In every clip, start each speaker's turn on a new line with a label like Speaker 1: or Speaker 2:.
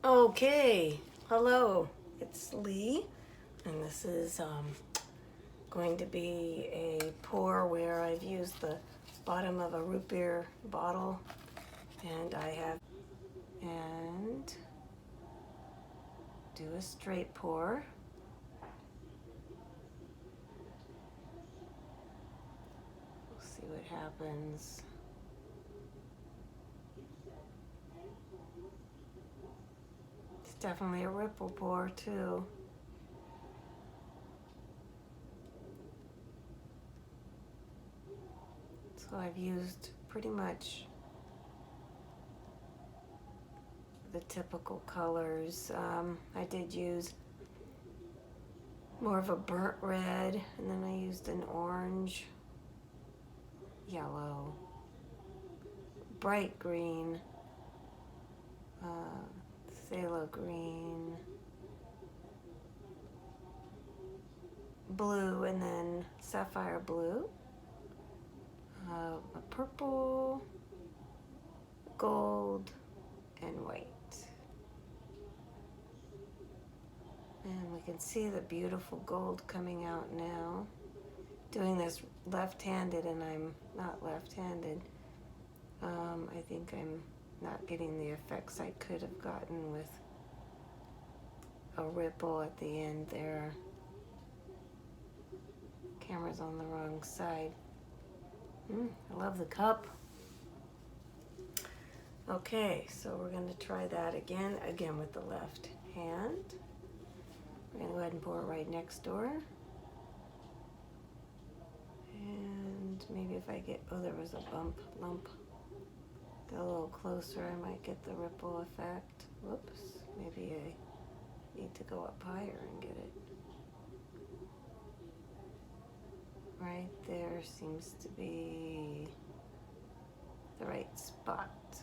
Speaker 1: Okay, hello, it's Lee, and this is going to be a pour where I've used the bottom of a root beer bottle, and and do a straight pour. We'll see what happens. It's definitely a ripple pour too. So I've used pretty much the typical colors. I did use more of a burnt red, and then I used an orange, yellow, bright green, phthalo green, blue, and then sapphire blue, a purple, gold, and white. And we can see the beautiful gold coming out now. Doing this left-handed, and I'm not left-handed. I think I'm not getting the effects I could have gotten with a ripple at the end there. Camera's on the wrong side. I love the cup. Okay, so we're going to try that again with the left hand. We're going to go ahead and pour it right next door. And maybe if I get, oh, there was a lump. Go a little closer, I might get the ripple effect. Whoops, maybe I need to go up higher and get it. Right there seems to be the right spot.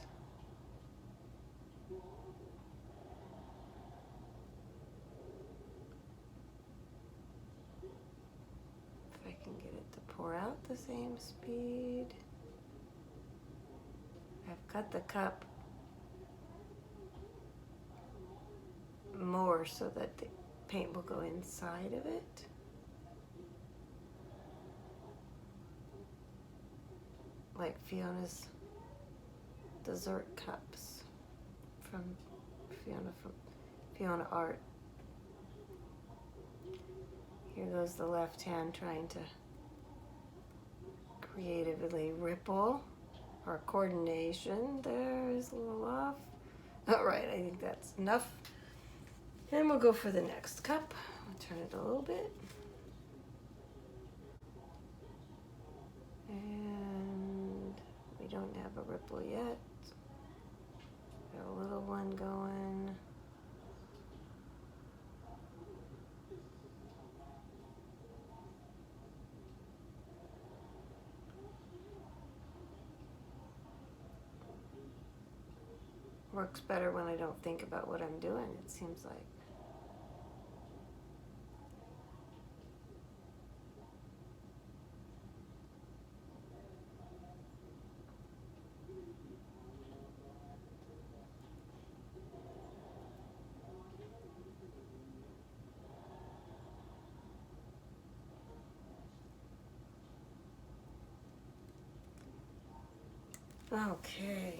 Speaker 1: If I can get it to pour out the same speed. I've cut the cup more so that the paint will go inside of it. Like Fiona's dessert cups from Fiona Art. Here goes the left hand trying to creatively ripple. Our coordination there is a little off. All right, I think that's enough. And we'll go for the next cup. I'll turn it a little bit. And we don't have a ripple yet. Got a little one going. Works better when I don't think about what I'm doing, it seems like. Okay.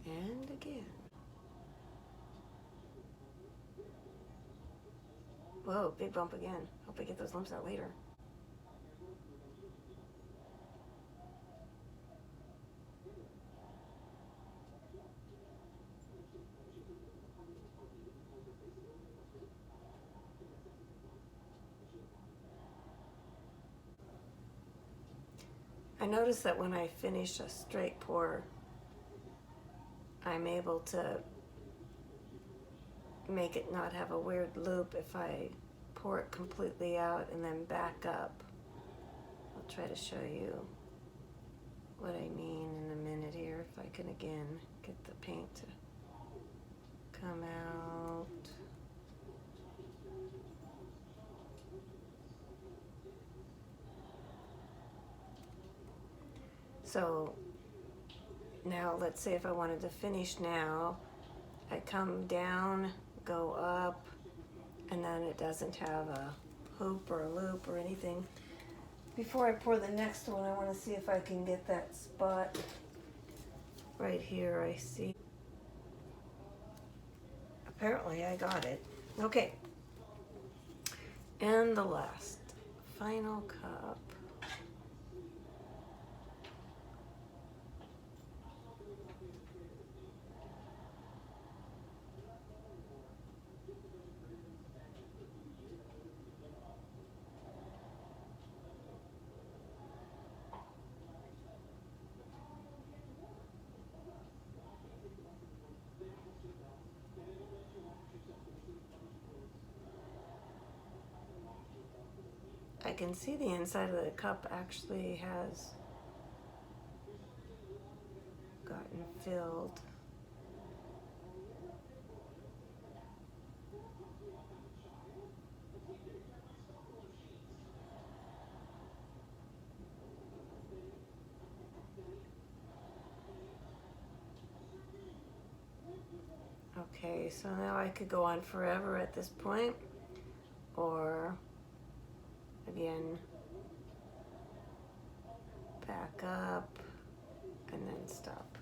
Speaker 1: And again. Whoa, big bump again. Hope I get those lumps out later. I notice that when I finish a straight pour, I'm able to make it not have a weird loop if I pour it completely out and then back up. I'll try to show you what I mean in a minute here, if I can again get the paint to come out. So Now let's say if I wanted to finish now, I come down, go up, and then it doesn't have a hoop or a loop or anything. Before I pour the next one, I want to see if I can get that spot right here. I see. Apparently I got it. Okay. And the last, final cup. I can see the inside of the cup actually has gotten filled. Okay, so now I could go on forever at this point, or again, back up and then stop.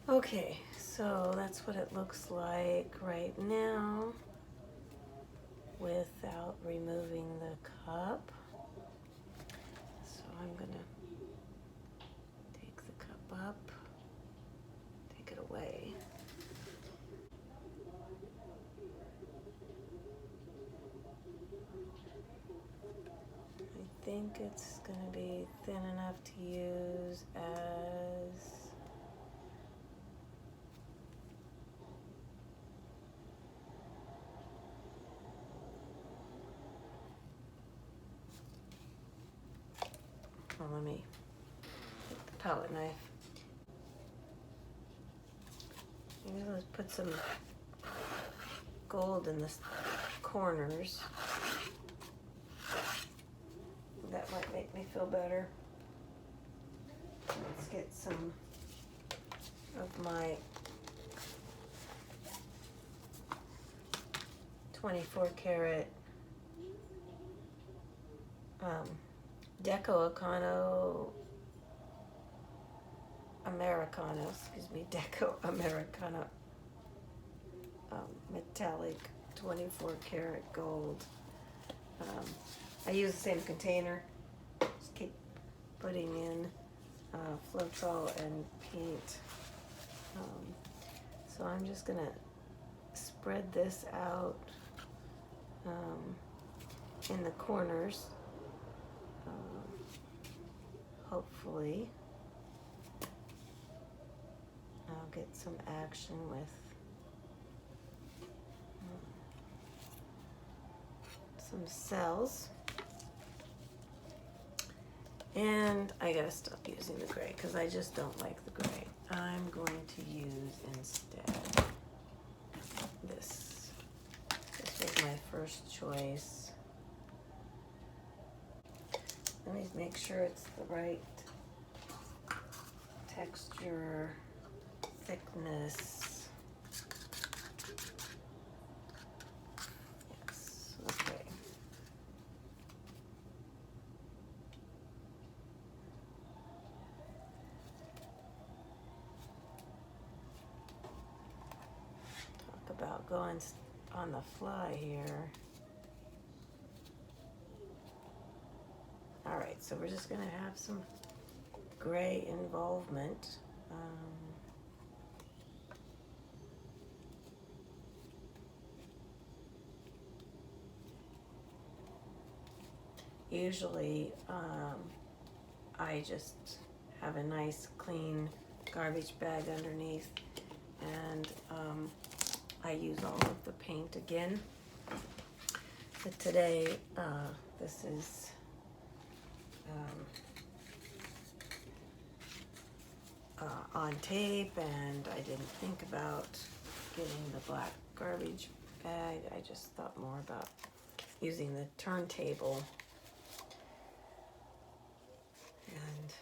Speaker 1: Okay, so that's what it looks like right now without removing the cup. So I'm gonna take the cup up, take it away. I think it's gonna be thin enough to use as well, let me take the palette knife. Maybe let's put some gold in the corners. That might make me feel better. Let's get some of my 24 karat Deco Americano, Deco Americano metallic 24 karat gold. I use the same container. Just keep putting in floetrol and paint. So I'm just gonna spread this out in the corners. Hopefully I'll get some action with some cells. And I gotta stop using the gray because I just don't like the gray. I'm going to use instead this. This was my first choice. Let me make sure it's the right texture, thickness. Yes, okay. Talk about going on the fly here. All right, so we're just gonna have some gray involvement. Usually, I just have a nice clean garbage bag underneath, and I use all of the paint again. But today, this is on tape, and I didn't think about getting the black garbage bag. I just thought more about using the turntable. And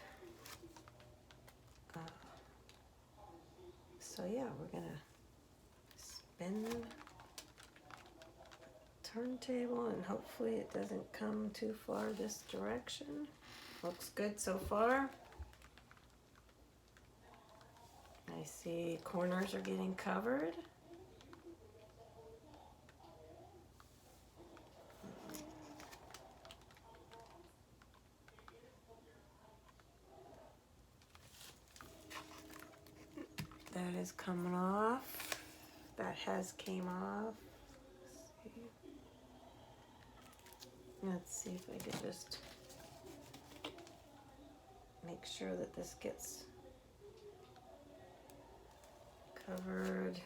Speaker 1: So yeah, we're gonna spin the turntable and hopefully it doesn't come too far this direction. Looks good so far. I see corners are getting covered. That is coming off. That has came off. Let's see if I can just make sure that this gets covered.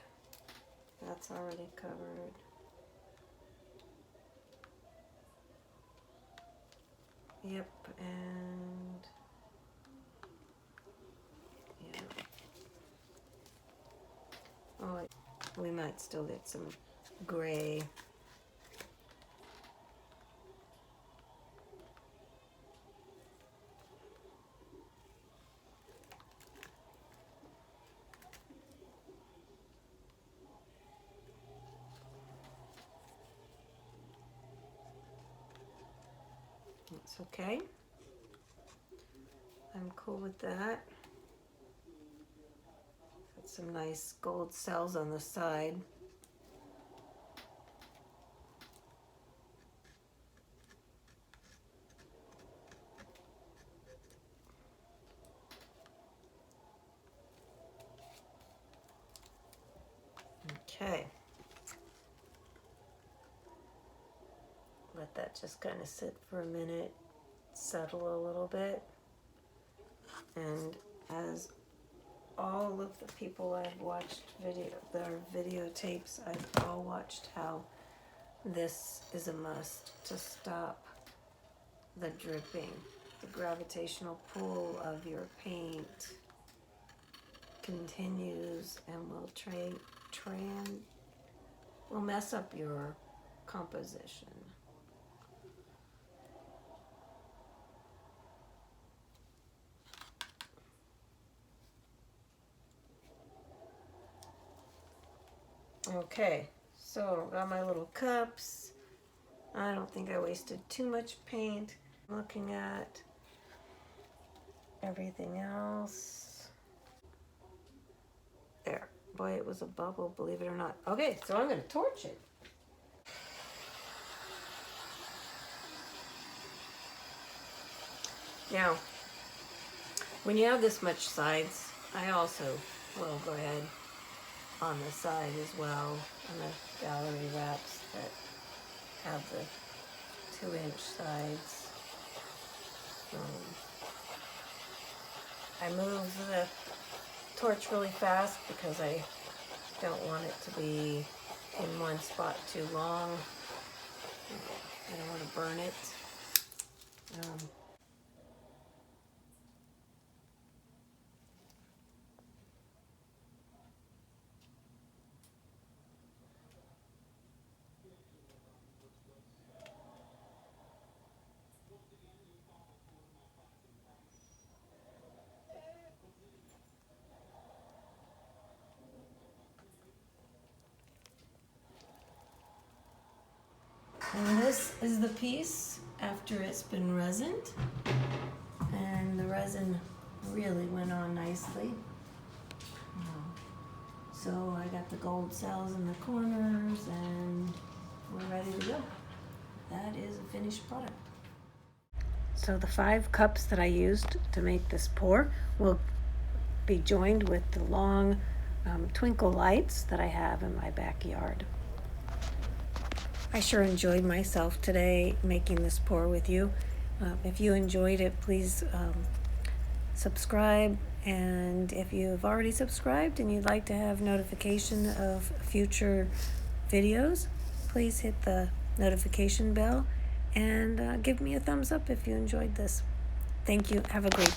Speaker 1: That's already covered. Yep, and yeah. Oh, we might still get some gray. It's okay. I'm cool with that. Got some nice gold cells on the side. Okay. Let that just kind of sit for a minute, settle a little bit. And as all of the people I've watched their videotapes, I've all watched how this is a must to stop the dripping. The gravitational pull of your paint continues and will mess up your composition. Okay, so got my little cups. I don't think I wasted too much paint. Looking at everything else. There. Boy, it was a bubble, believe it or not. Okay, so I'm going to torch it. Now, when you have this much sides, I also will go ahead on the side as well, on the gallery wraps that have the 2-inch sides. I move the torch really fast because I don't want it to be in one spot too long. I don't want to burn it. And this is the piece after it's been resined. And the resin really went on nicely. So I got the gold cells in the corners and we're ready to go. That is a finished product. So the 5 cups that I used to make this pour will be joined with the long twinkle lights that I have in my backyard. I sure enjoyed myself today making this pour with you. If you enjoyed it, please subscribe. And if you've already subscribed and you'd like to have notification of future videos, please hit the notification bell and give me a thumbs up if you enjoyed this. Thank you. Have a great day.